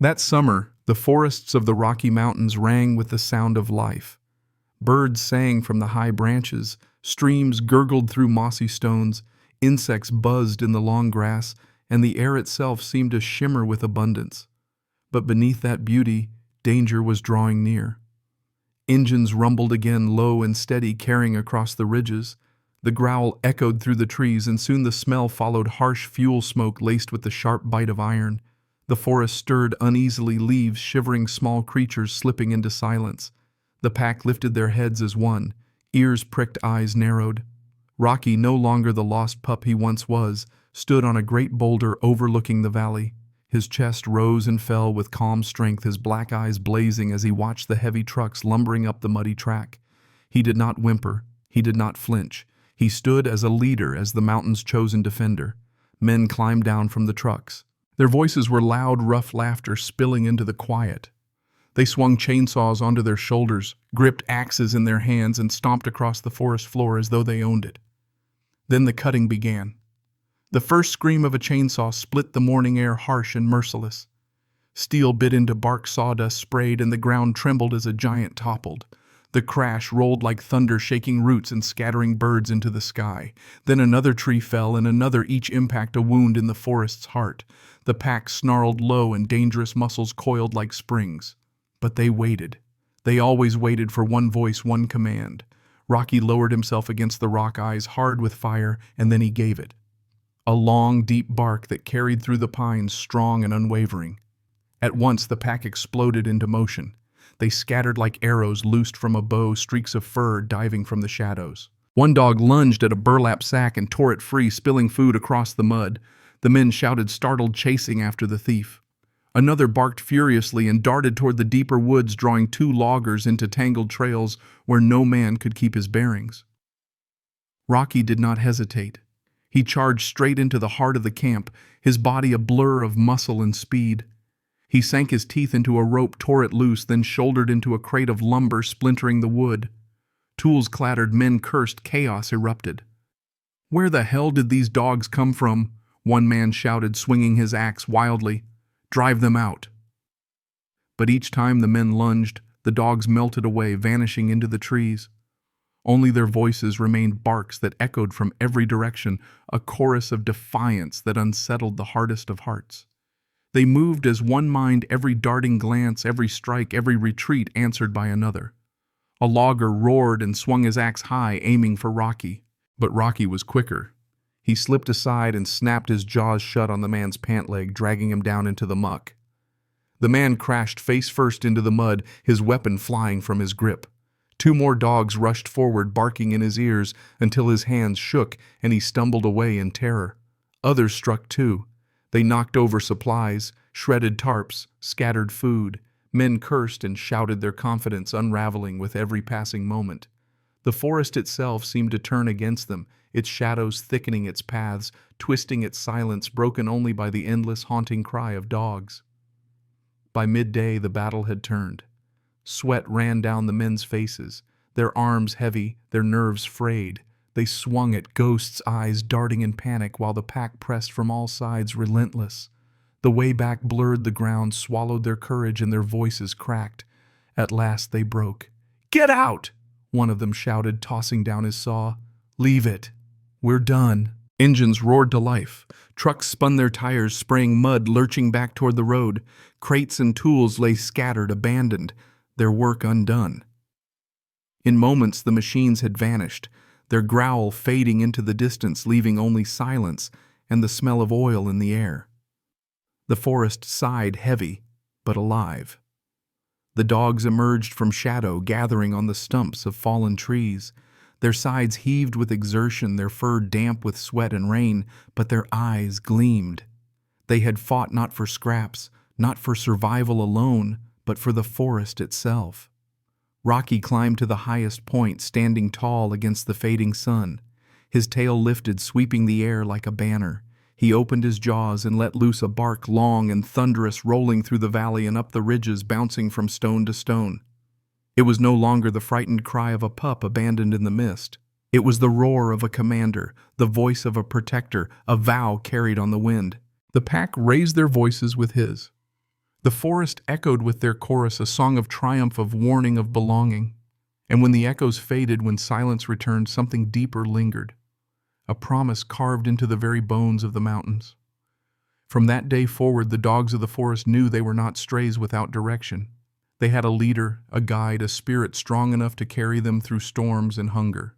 That summer, the forests of the Rocky Mountains rang with the sound of life. Birds sang from the high branches, streams gurgled through mossy stones, insects buzzed in the long grass, and the air itself seemed to shimmer with abundance. But beneath that beauty, danger was drawing near. Engines rumbled again, low and steady, carrying across the ridges. The growl echoed through the trees, and soon the smell followed, harsh fuel smoke laced with the sharp bite of iron. The forest stirred uneasily, leaves shivering, small creatures slipping into silence. The pack lifted their heads as one, ears pricked, eyes narrowed. Rocky, no longer the lost pup he once was, stood on a great boulder overlooking the valley. His chest rose and fell with calm strength, his black eyes blazing as he watched the heavy trucks lumbering up the muddy track. He did not whimper, he did not flinch. He stood as a leader, as the mountain's chosen defender. Men climbed down from the trucks. Their voices were loud, rough laughter spilling into the quiet. They swung chainsaws onto their shoulders, gripped axes in their hands, and stomped across the forest floor as though they owned it. Then the cutting began. The first scream of a chainsaw split the morning air, harsh and merciless. Steel bit into bark, sawdust sprayed, and the ground trembled as a giant toppled. The crash rolled like thunder, shaking roots and scattering birds into the sky. Then another tree fell, and another, each impact a wound in the forest's heart. The pack snarled low, and dangerous muscles coiled like springs. But they waited. They always waited for one voice, one command. Rocky lowered himself against the rock, eyes hard with fire, and then he gave it. A long, deep bark that carried through the pines, strong and unwavering. At once the pack exploded into motion. They scattered like arrows loosed from a bow, streaks of fur diving from the shadows. One dog lunged at a burlap sack and tore it free, spilling food across the mud. The men shouted, startled, chasing after the thief. Another barked furiously and darted toward the deeper woods, drawing two loggers into tangled trails where no man could keep his bearings. Rocky did not hesitate. He charged straight into the heart of the camp, his body a blur of muscle and speed. He sank his teeth into a rope, tore it loose, then shouldered into a crate of lumber, splintering the wood. Tools clattered, men cursed, chaos erupted. "Where the hell did these dogs come from?" one man shouted, swinging his axe wildly. "Drive them out." But each time the men lunged, the dogs melted away, vanishing into the trees. Only their voices remained, barks that echoed from every direction, a chorus of defiance that unsettled the hardest of hearts. They moved as one mind, every darting glance, every strike, every retreat answered by another. A logger roared and swung his axe high, aiming for Rocky. But Rocky was quicker. He slipped aside and snapped his jaws shut on the man's pant leg, dragging him down into the muck. The man crashed face first into the mud, his weapon flying from his grip. Two more dogs rushed forward, barking in his ears, until his hands shook and he stumbled away in terror. Others struck too. They knocked over supplies, shredded tarps, scattered food. Men cursed and shouted, their confidence unraveling with every passing moment. The forest itself seemed to turn against them, its shadows thickening its paths, twisting its silence, broken only by the endless haunting cry of dogs. By midday the battle had turned. Sweat ran down the men's faces, their arms heavy, their nerves frayed. They swung at ghosts, eyes darting in panic, while the pack pressed from all sides, relentless. The way back blurred the ground, swallowed their courage, and their voices cracked. At last they broke. "Get out!" one of them shouted, tossing down his saw. "Leave it. We're done." Engines roared to life. Trucks spun their tires, spraying mud, lurching back toward the road. Crates and tools lay scattered, abandoned, their work undone. In moments the machines had vanished, their growl fading into the distance, leaving only silence and the smell of oil in the air. The forest sighed, heavy but alive. The dogs emerged from shadow, gathering on the stumps of fallen trees. Their sides heaved with exertion, their fur damp with sweat and rain, but their eyes gleamed. They had fought not for scraps, not for survival alone, but for the forest itself. Rocky climbed to the highest point, standing tall against the fading sun. His tail lifted, sweeping the air like a banner. He opened his jaws and let loose a bark, long and thunderous, rolling through the valley and up the ridges, bouncing from stone to stone. It was no longer the frightened cry of a pup abandoned in the mist. It was the roar of a commander, the voice of a protector, a vow carried on the wind. The pack raised their voices with his. The forest echoed with their chorus, a song of triumph, of warning, of belonging. And when the echoes faded, when silence returned, something deeper lingered, a promise carved into the very bones of the mountains. From that day forward, the dogs of the forest knew they were not strays without direction. They had a leader, a guide, a spirit strong enough to carry them through storms and hunger.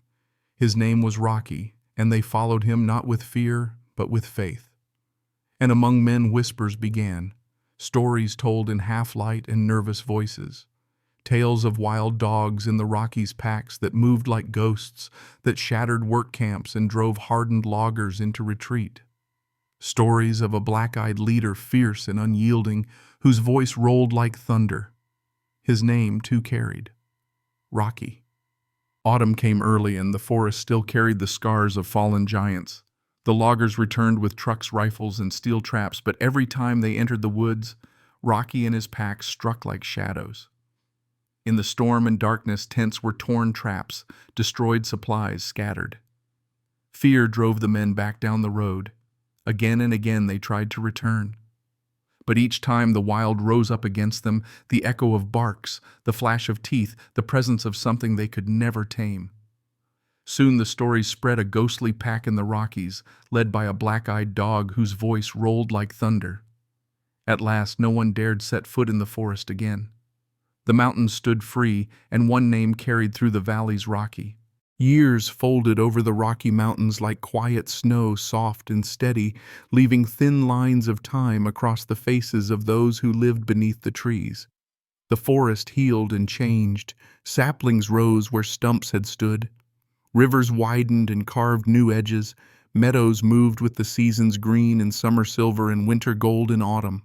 His name was Rocky, and they followed him not with fear, but with faith. And among men whispers began, stories told in half-light and nervous voices, tales of wild dogs in the Rockies' packs that moved like ghosts, that shattered work camps and drove hardened loggers into retreat. Stories of a black-eyed leader, fierce and unyielding, whose voice rolled like thunder. His name, too, carried Rocky. Autumn came early, and the forest still carried the scars of fallen giants. The loggers returned with trucks, rifles, and steel traps, but every time they entered the woods, Rocky and his pack struck like shadows. In the storm and darkness, tents were torn, traps, destroyed supplies scattered. Fear drove the men back down the road. Again and again they tried to return. But each time the wild rose up against them, the echo of barks, the flash of teeth, the presence of something they could never tame. Soon the stories spread, a ghostly pack in the Rockies, led by a black-eyed dog whose voice rolled like thunder. At last no one dared set foot in the forest again. The mountains stood free, and one name carried through the valleys, Rocky. Years folded over the Rocky Mountains like quiet snow, soft and steady, leaving thin lines of time across the faces of those who lived beneath the trees. The forest healed and changed. Saplings rose where stumps had stood. Rivers widened and carved new edges. Meadows moved with the seasons, green in summer, silver and winter gold in autumn.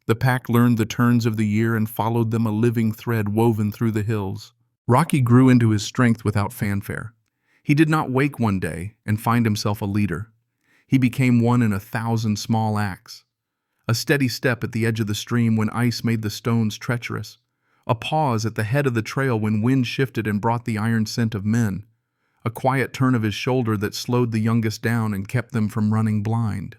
The pack learned the turns of the year and followed them, a living thread woven through the hills. Rocky grew into his strength without fanfare. He did not wake one day and find himself a leader. He became one in 1,000 small acts. A steady step at the edge of the stream when ice made the stones treacherous. A pause at the head of the trail when wind shifted and brought the iron scent of men. A quiet turn of his shoulder that slowed the youngest down and kept them from running blind.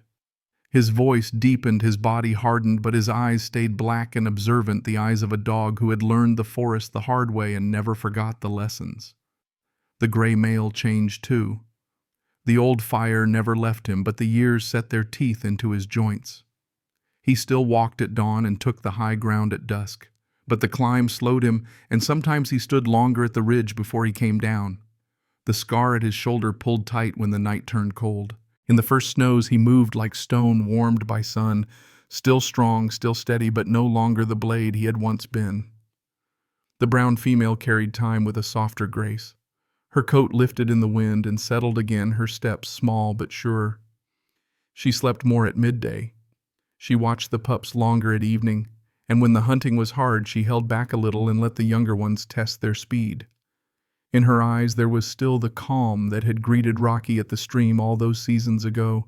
His voice deepened, his body hardened, but his eyes stayed black and observant, the eyes of a dog who had learned the forest the hard way and never forgot the lessons. The gray male changed too. The old fire never left him, but the years set their teeth into his joints. He still walked at dawn and took the high ground at dusk, but the climb slowed him, and sometimes he stood longer at the ridge before he came down. The scar at his shoulder pulled tight when the night turned cold. In the first snows he moved like stone warmed by sun, still strong, still steady, but no longer the blade he had once been. The brown female carried time with a softer grace. Her coat lifted in the wind and settled again, her steps small but sure. She slept more at midday. She watched the pups longer at evening, and when the hunting was hard she held back a little and let the younger ones test their speed. In her eyes there was still the calm that had greeted Rocky at the stream all those seasons ago.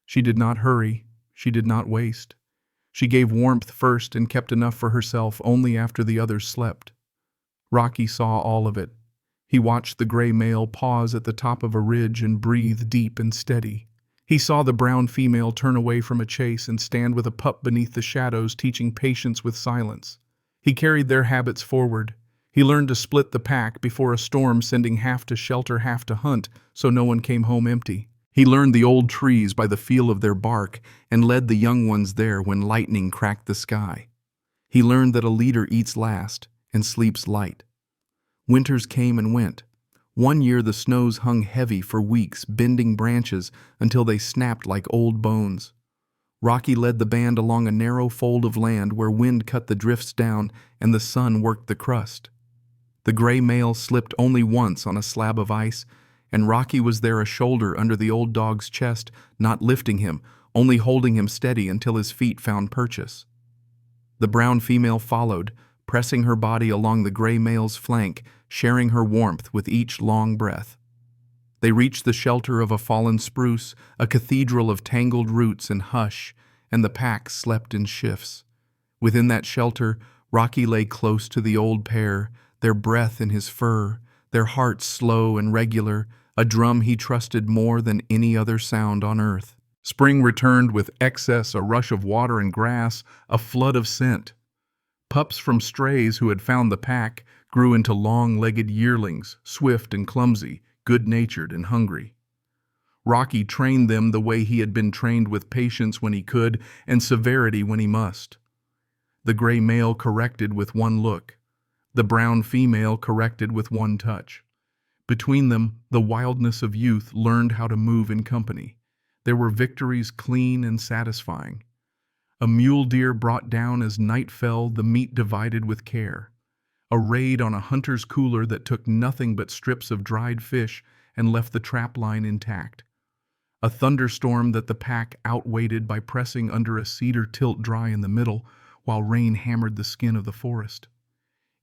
She did not hurry, she did not waste. She gave warmth first and kept enough for herself only after the others slept. Rocky saw all of it. He watched the gray male pause at the top of a ridge and breathe deep and steady. He saw the brown female turn away from a chase and stand with a pup beneath the shadows, teaching patience with silence. He carried their habits forward. He learned to split the pack before a storm, sending half to shelter, half to hunt, so no one came home empty. He learned the old trees by the feel of their bark and led the young ones there when lightning cracked the sky. He learned that a leader eats last and sleeps light. Winters came and went. One year the snows hung heavy for weeks, bending branches until they snapped like old bones. Rocky led the band along a narrow fold of land where wind cut the drifts down and the sun worked the crust. The gray male slipped only once on a slab of ice, and Rocky was there, a shoulder under the old dog's chest, not lifting him, only holding him steady until his feet found purchase. The brown female followed, pressing her body along the gray male's flank, sharing her warmth with each long breath. They reached the shelter of a fallen spruce, a cathedral of tangled roots and hush, and the pack slept in shifts. Within that shelter, Rocky lay close to the old pair, their breath in his fur, their hearts slow and regular, a drum he trusted more than any other sound on earth. Spring returned with excess, a rush of water and grass, a flood of scent. Pups from strays who had found the pack grew into long-legged yearlings, swift and clumsy, good-natured and hungry. Rocky trained them the way he had been trained, with patience when he could and severity when he must. The gray male corrected with one look. The brown female corrected with one touch. Between them, the wildness of youth learned how to move in company. There were victories clean and satisfying. A mule deer brought down as night fell, the meat divided with care. A raid on a hunter's cooler that took nothing but strips of dried fish and left the trap line intact. A thunderstorm that the pack outweighted by pressing under a cedar tilt dry in the middle, while rain hammered the skin of the forest.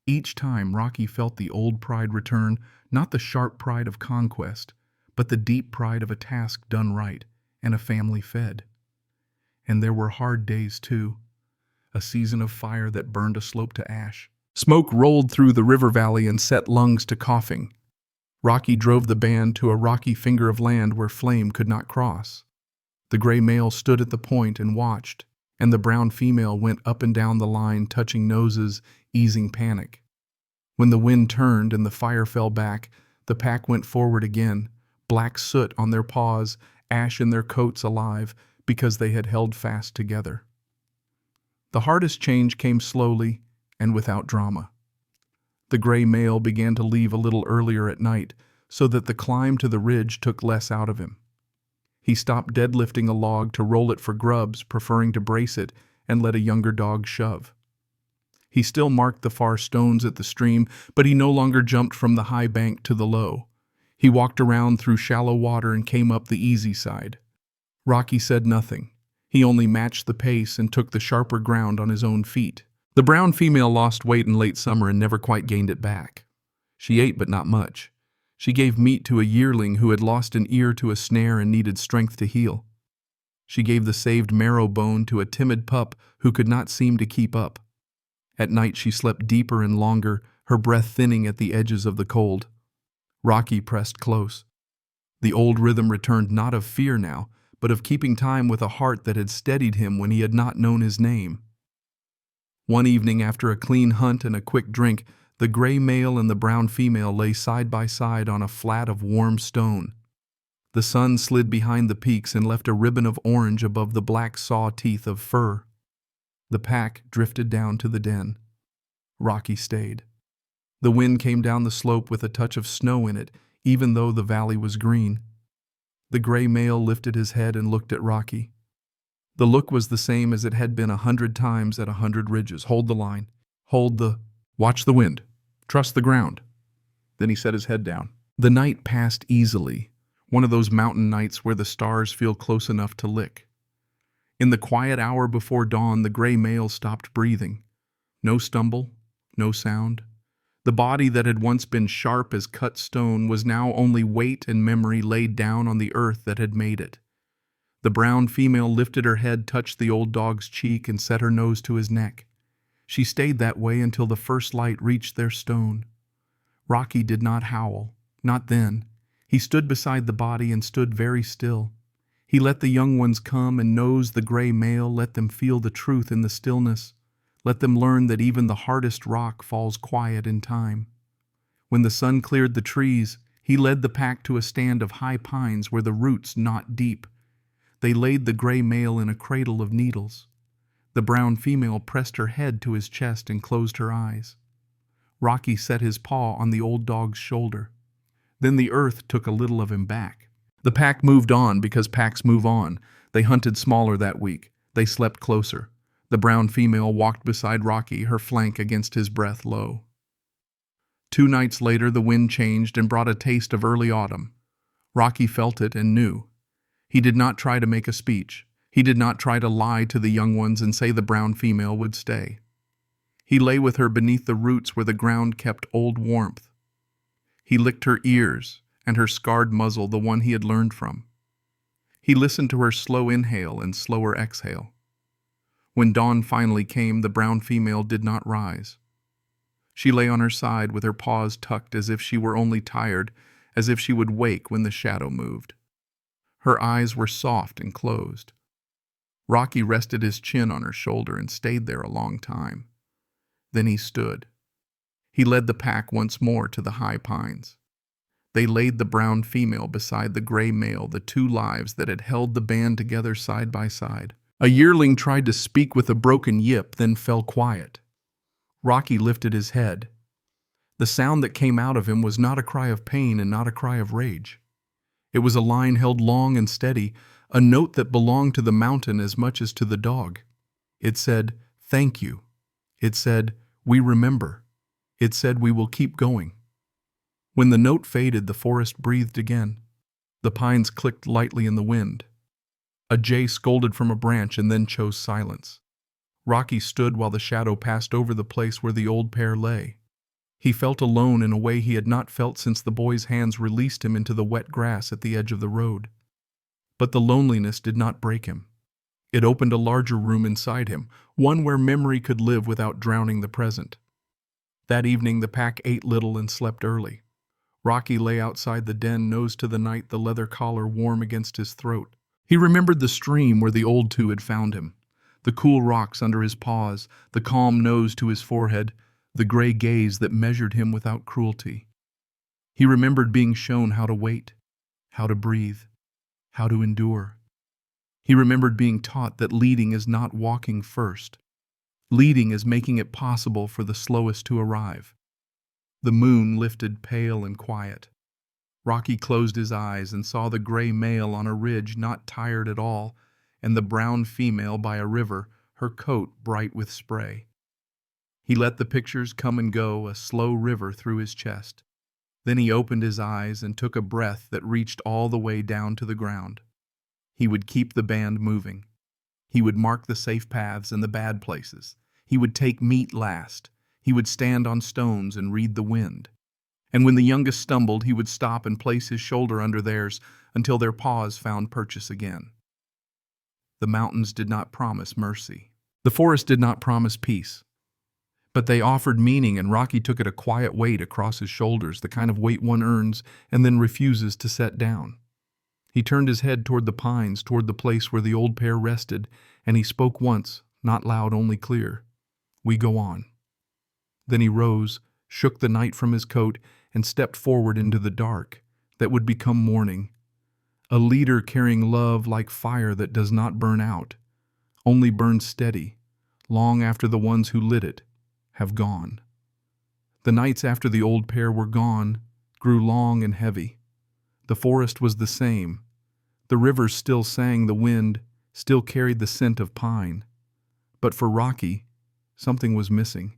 Each time Rocky felt the old pride return, not the sharp pride of conquest, but the deep pride of a task done right and a family fed. And there were hard days too, a season of fire that burned a slope to ash. Smoke rolled through the river valley and set lungs to coughing. Rocky drove the band to a rocky finger of land where flame could not cross. The gray male stood at the point and watched, and the brown female went up and down the line, touching noses, easing panic. When the wind turned and the fire fell back, the pack went forward again, black soot on their paws, ash in their coats alive, because they had held fast together. The hardest change came slowly and without drama. The gray male began to leave a little earlier at night, so that the climb to the ridge took less out of him. He stopped deadlifting a log to roll it for grubs, preferring to brace it and let a younger dog shove. He still marked the far stones at the stream, but he no longer jumped from the high bank to the low. He walked around through shallow water and came up the easy side. Rocky said nothing. He only matched the pace and took the sharper ground on his own feet. The brown female lost weight in late summer and never quite gained it back. She ate, but not much. She gave meat to a yearling who had lost an ear to a snare and needed strength to heal. She gave the saved marrow bone to a timid pup who could not seem to keep up. At night she slept deeper and longer, her breath thinning at the edges of the cold. Rocky pressed close. The old rhythm returned, not of fear now, but of keeping time with a heart that had steadied him when he had not known his name. One evening, after a clean hunt and a quick drink, the gray male and the brown female lay side by side on a flat of warm stone. The sun slid behind the peaks and left a ribbon of orange above the black saw teeth of fur. The pack drifted down to the den. Rocky stayed. The wind came down the slope with a touch of snow in it, even though the valley was green. The gray male lifted his head and looked at Rocky. The look was the same as it had been 100 times at 100 ridges. Hold the line. Watch the wind. Trust the ground. Then he set his head down. The night passed easily, one of those mountain nights where the stars feel close enough to lick. In the quiet hour before dawn, the gray male stopped breathing. No stumble, no sound. The body that had once been sharp as cut stone was now only weight and memory laid down on the earth that had made it. The brown female lifted her head, touched the old dog's cheek, and set her nose to his neck. She stayed that way until the first light reached their stone. Rocky did not howl, not then. He stood beside the body and stood very still. He let the young ones come and nose the gray male, let them feel the truth in the stillness. Let them learn that even the hardest rock falls quiet in time. When the sun cleared the trees, he led the pack to a stand of high pines where the roots knot deep. They laid the gray male in a cradle of needles. The brown female pressed her head to his chest and closed her eyes. Rocky set his paw on the old dog's shoulder. Then the earth took a little of him back. The pack moved on because packs move on. They hunted smaller that week. They slept closer. The brown female walked beside Rocky, her flank against his breath low. 2 nights later, the wind changed and brought a taste of early autumn. Rocky felt it and knew. He did not try to make a speech. He did not try to lie to the young ones and say the brown female would stay. He lay with her beneath the roots where the ground kept old warmth. He licked her ears and her scarred muzzle, the one he had learned from. He listened to her slow inhale and slower exhale. When dawn finally came, the brown female did not rise. She lay on her side with her paws tucked as if she were only tired, as if she would wake when the shadow moved. Her eyes were soft and closed. Rocky rested his chin on her shoulder and stayed there a long time. Then he stood. He led the pack once more to the high pines. They laid the brown female beside the gray male, the two lives that had held the band together side by side. A yearling tried to speak with a broken yip, then fell quiet. Rocky lifted his head. The sound that came out of him was not a cry of pain and not a cry of rage. It was a line held long and steady, a note that belonged to the mountain as much as to the dog. It said, "Thank you." It said, "We remember." It said, "We will keep going." When the note faded, the forest breathed again. The pines clicked lightly in the wind. A jay scolded from a branch and then chose silence. Rocky stood while the shadow passed over the place where the old pair lay. He felt alone in a way he had not felt since the boy's hands released him into the wet grass at the edge of the road. But the loneliness did not break him. It opened a larger room inside him, one where memory could live without drowning the present. That evening the pack ate little and slept early. Rocky lay outside the den, nose to the night, the leather collar warm against his throat. He remembered the stream where the old two had found him, the cool rocks under his paws, the calm nose to his forehead, the gray gaze that measured him without cruelty. He remembered being shown how to wait, how to breathe, how to endure. He remembered being taught that leading is not walking first. Leading is making it possible for the slowest to arrive. The moon lifted pale and quiet. Rocky closed his eyes and saw the gray male on a ridge, not tired at all, and the brown female by a river, her coat bright with spray. He let the pictures come and go, a slow river through his chest. Then he opened his eyes and took a breath that reached all the way down to the ground. He would keep the band moving. He would mark the safe paths and the bad places. He would take meat last. He would stand on stones and read the wind. And when the youngest stumbled, he would stop and place his shoulder under theirs until their paws found purchase again. The mountains did not promise mercy. The forest did not promise peace. But they offered meaning, and Rocky took it a quiet weight across his shoulders, the kind of weight one earns and then refuses to set down. He turned his head toward the pines, toward the place where the old pair rested, and he spoke once, not loud, only clear. "We go on." Then he rose, shook the night from his coat, and stepped forward into the dark that would become morning. A leader carrying love like fire that does not burn out, only burns steady, long after the ones who lit it have gone. The nights after the old pair were gone grew long and heavy. The forest was the same. The rivers still sang, the wind still carried the scent of pine. But for Rocky, something was missing.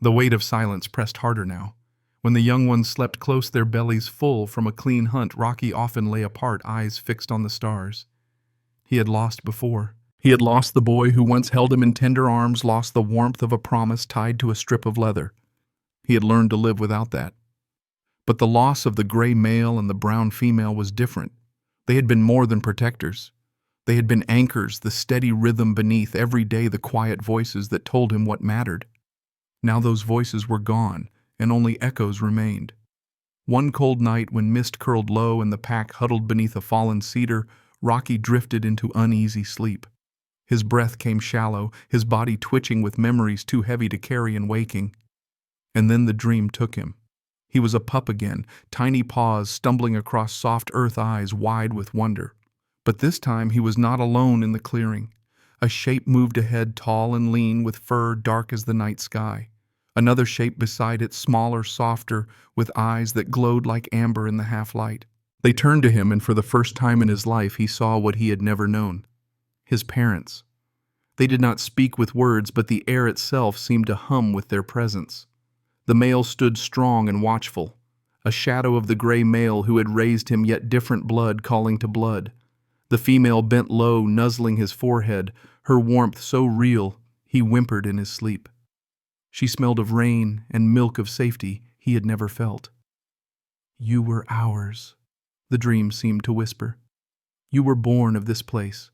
The weight of silence pressed harder now. When the young ones slept close, their bellies full from a clean hunt, Rocky often lay apart, eyes fixed on the stars. He had lost before. He had lost the boy who once held him in tender arms, lost the warmth of a promise tied to a strip of leather. He had learned to live without that. But the loss of the gray male and the brown female was different. They had been more than protectors. They had been anchors, the steady rhythm beneath, every day the quiet voices that told him what mattered. Now those voices were gone, and only echoes remained. One cold night, when mist curled low and the pack huddled beneath a fallen cedar, Rocky drifted into uneasy sleep. His breath came shallow, his body twitching with memories too heavy to carry in waking. And then the dream took him. He was a pup again, tiny paws stumbling across soft earth, eyes wide with wonder. But this time he was not alone in the clearing. A shape moved ahead, tall and lean, with fur dark as the night sky. Another shape beside it, smaller, softer, with eyes that glowed like amber in the half-light. They turned to him, and for the first time in his life he saw what he had never known. His parents. They did not speak with words, but the air itself seemed to hum with their presence. The male stood strong and watchful, a shadow of the gray male who had raised him, yet different blood calling to blood. The female bent low, nuzzling his forehead, her warmth so real he whimpered in his sleep. She smelled of rain and milk, of safety he had never felt. "You were ours," the dream seemed to whisper. "You were born of this place,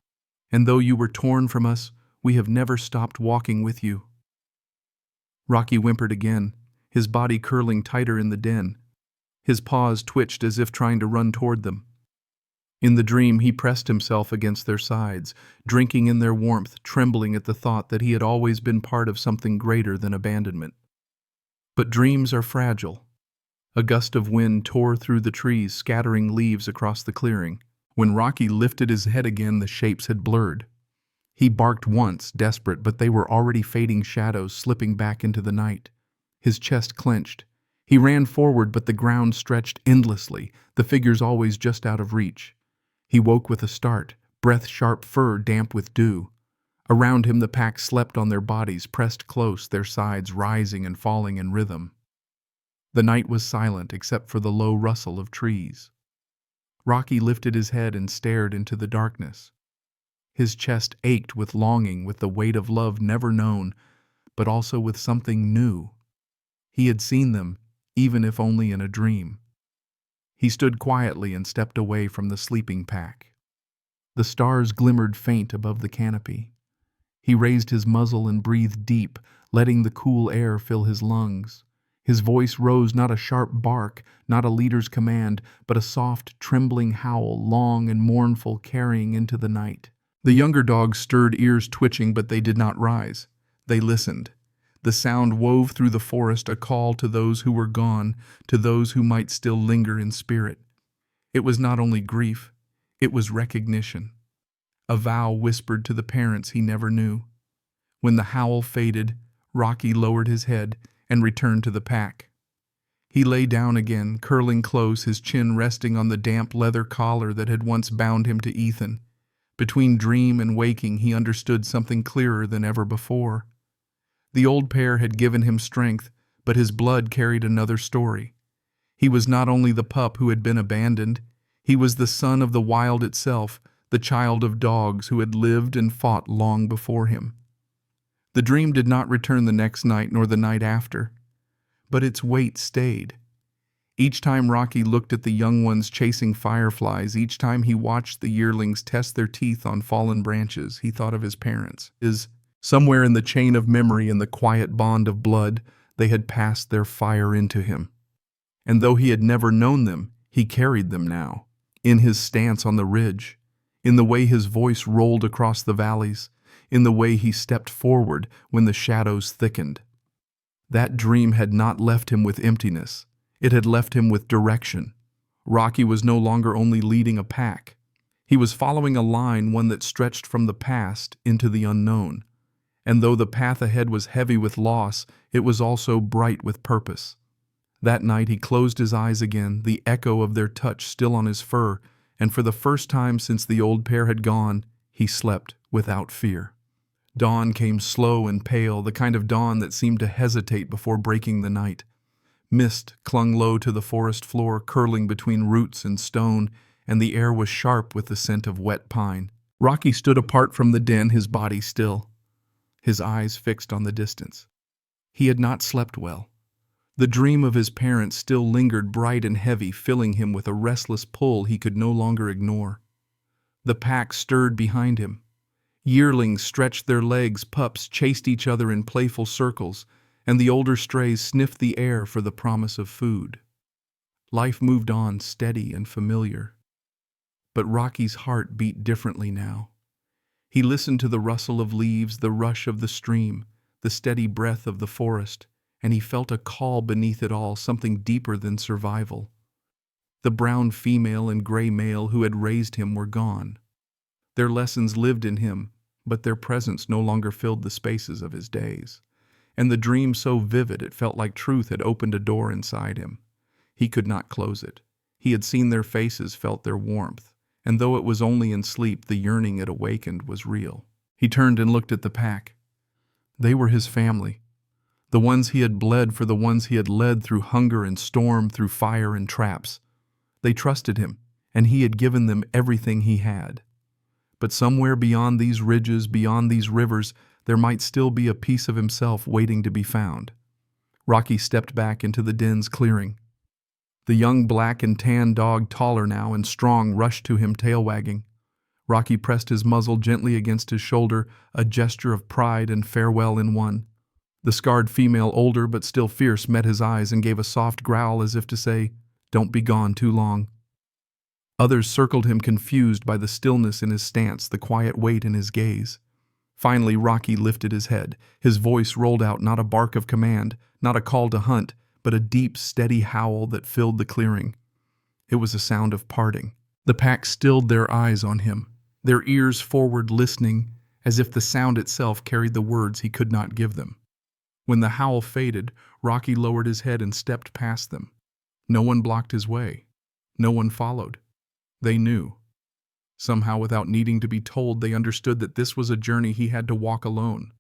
and though you were torn from us, we have never stopped walking with you." Rocky whimpered again, his body curling tighter in the den. His paws twitched as if trying to run toward them. In the dream, he pressed himself against their sides, drinking in their warmth, trembling at the thought that he had always been part of something greater than abandonment. But dreams are fragile. A gust of wind tore through the trees, scattering leaves across the clearing. When Rocky lifted his head again, the shapes had blurred. He barked once, desperate, but they were already fading shadows slipping back into the night. His chest clenched. He ran forward, but the ground stretched endlessly, the figures always just out of reach. He woke with a start, breath-sharp fur damp with dew. Around him the pack slept on their bodies, pressed close, their sides rising and falling in rhythm. The night was silent except for the low rustle of trees. Rocky lifted his head and stared into the darkness. His chest ached with longing, with the weight of love never known, but also with something new. He had seen them, even if only in a dream. He stood quietly and stepped away from the sleeping pack. The stars glimmered faint above the canopy. He raised his muzzle and breathed deep, letting the cool air fill his lungs. His voice rose, not a sharp bark, not a leader's command, but a soft, trembling howl, long and mournful, carrying into the night. The younger dogs stirred, ears twitching, but they did not rise. They listened. The sound wove through the forest, a call to those who were gone, to those who might still linger in spirit. It was not only grief, it was recognition. A vow whispered to the parents he never knew. When the howl faded, Rocky lowered his head and returned to the pack. He lay down again, curling close, his chin resting on the damp leather collar that had once bound him to Ethan. Between dream and waking, he understood something clearer than ever before. The old pair had given him strength, but his blood carried another story. He was not only the pup who had been abandoned, he was the son of the wild itself, the child of dogs who had lived and fought long before him. The dream did not return the next night nor the night after, but its weight stayed. Each time Rocky looked at the young ones chasing fireflies, each time he watched the yearlings test their teeth on fallen branches, he thought of his parents. Somewhere in the chain of memory, in the quiet bond of blood, they had passed their fire into him. And though he had never known them, he carried them now, in his stance on the ridge, in the way his voice rolled across the valleys, in the way he stepped forward when the shadows thickened. That dream had not left him with emptiness. It had left him with direction. Rocky was no longer only leading a pack. He was following a line, one that stretched from the past into the unknown. And though the path ahead was heavy with loss, it was also bright with purpose. That night he closed his eyes again, the echo of their touch still on his fur, and for the first time since the old pair had gone, he slept without fear. Dawn came slow and pale, the kind of dawn that seemed to hesitate before breaking the night. Mist clung low to the forest floor, curling between roots and stone, and the air was sharp with the scent of wet pine. Rocky stood apart from the den, his body still, his eyes fixed on the distance. He had not slept well. The dream of his parents still lingered bright and heavy, filling him with a restless pull he could no longer ignore. The pack stirred behind him. Yearlings stretched their legs, pups chased each other in playful circles, and the older strays sniffed the air for the promise of food. Life moved on, steady and familiar. But Rocky's heart beat differently now. He listened to the rustle of leaves, the rush of the stream, the steady breath of the forest, and he felt a call beneath it all, something deeper than survival. The brown female and gray male who had raised him were gone. Their lessons lived in him, but their presence no longer filled the spaces of his days. And the dream so vivid it felt like truth had opened a door inside him. He could not close it. He had seen their faces, felt their warmth, and though it was only in sleep, the yearning it awakened was real. He turned and looked at the pack. They were his family. The ones he had bled for, the ones he had led through hunger and storm, through fire and traps. They trusted him, and he had given them everything he had. But somewhere beyond these ridges, beyond these rivers, there might still be a piece of himself waiting to be found. Rocky stepped back into the den's clearing. The young black and tan dog, taller now and strong, rushed to him, tail wagging. Rocky pressed his muzzle gently against his shoulder, a gesture of pride and farewell in one. The scarred female, older but still fierce, met his eyes and gave a soft growl as if to say, "Don't be gone too long." Others circled him, confused by the stillness in his stance, the quiet weight in his gaze. Finally, Rocky lifted his head. His voice rolled out, not a bark of command, not a call to hunt, but a deep, steady howl that filled the clearing. It was a sound of parting. The pack stilled their eyes on him, their ears forward listening, as if the sound itself carried the words he could not give them. When the howl faded, Rocky lowered his head and stepped past them. No one blocked his way. No one followed. They knew. Somehow, without needing to be told, they understood that this was a journey he had to walk alone.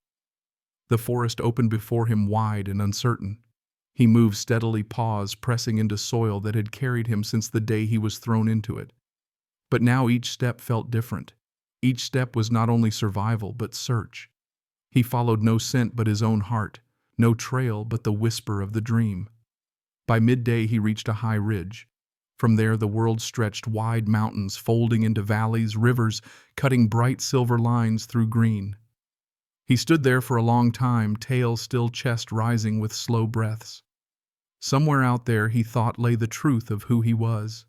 The forest opened before him, wide and uncertain. He moved steadily, paused, pressing into soil that had carried him since the day he was thrown into it. But now each step felt different. Each step was not only survival, but search. He followed no scent but his own heart, no trail but the whisper of the dream. By midday he reached a high ridge. From there the world stretched, wide mountains folding into valleys, rivers cutting bright silver lines through green. He stood there for a long time, tail still, chest rising with slow breaths. Somewhere out there, he thought, lay the truth of who he was.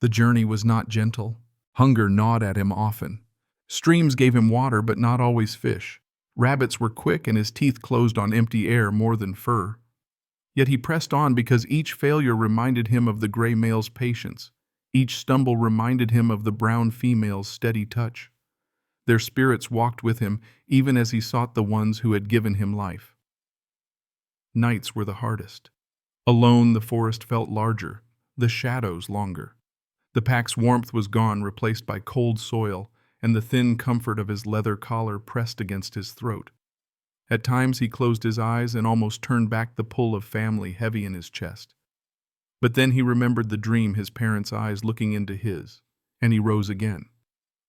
The journey was not gentle. Hunger gnawed at him often. Streams gave him water, but not always fish. Rabbits were quick, and his teeth closed on empty air more than fur. Yet he pressed on because each failure reminded him of the gray male's patience. Each stumble reminded him of the brown female's steady touch. Their spirits walked with him, even as he sought the ones who had given him life. Nights were the hardest. Alone, the forest felt larger, the shadows longer. The pack's warmth was gone, replaced by cold soil, and the thin comfort of his leather collar pressed against his throat. At times he closed his eyes and almost turned back the pull of family heavy in his chest. But then he remembered the dream, his parents' eyes looking into his, and he rose again.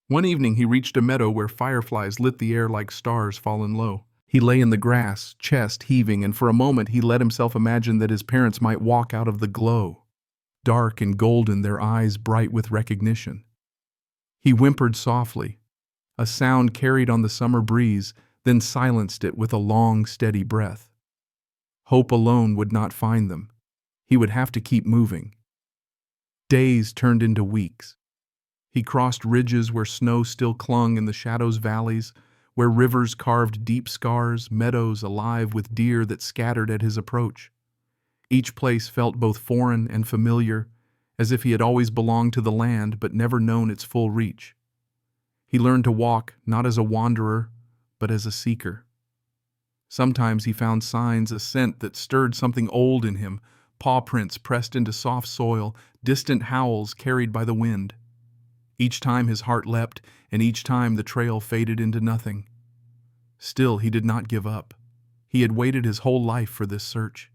One evening he reached a meadow where fireflies lit the air like stars fallen low. He lay in the grass, chest heaving, and for a moment he let himself imagine that his parents might walk out of the glow. Dark and golden, their eyes bright with recognition. He whimpered softly. A sound carried on the summer breeze, then silenced it with a long, steady breath. Hope alone would not find them. He would have to keep moving. Days turned into weeks. He crossed ridges where snow still clung in the shadows, valleys where rivers carved deep scars, meadows alive with deer that scattered at his approach. Each place felt both foreign and familiar, as if he had always belonged to the land but never known its full reach. He learned to walk not as a wanderer, but as a seeker. Sometimes he found signs, a scent that stirred something old in him, paw prints pressed into soft soil, distant howls carried by the wind. Each time his heart leapt, and each time the trail faded into nothing. Still, he did not give up. He had waited his whole life for this search.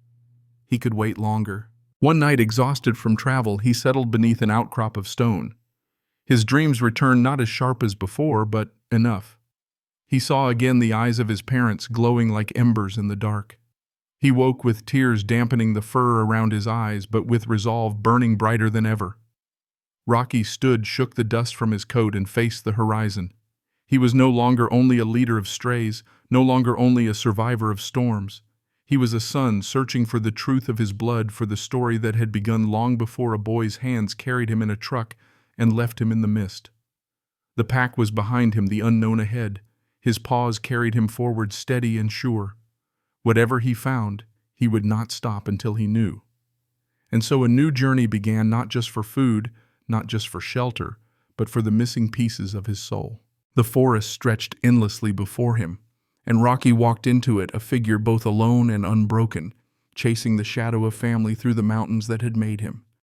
He could wait longer. One night, exhausted from travel, he settled beneath an outcrop of stone. His dreams returned, not as sharp as before, but enough. He saw again the eyes of his parents glowing like embers in the dark. He woke with tears dampening the fur around his eyes, but with resolve burning brighter than ever. Rocky stood, shook the dust from his coat, and faced the horizon. He was no longer only a leader of strays, no longer only a survivor of storms. He was a son searching for the truth of his blood, for the story that had begun long before a boy's hands carried him in a truck and left him in the mist. The pack was behind him, the unknown ahead. His paws carried him forward, steady and sure. Whatever he found, he would not stop until he knew. And so a new journey began, not just for food, not just for shelter, but for the missing pieces of his soul. The forest stretched endlessly before him, and Rocky walked into it, a figure both alone and unbroken, chasing the shadow of family through the mountains that had made him.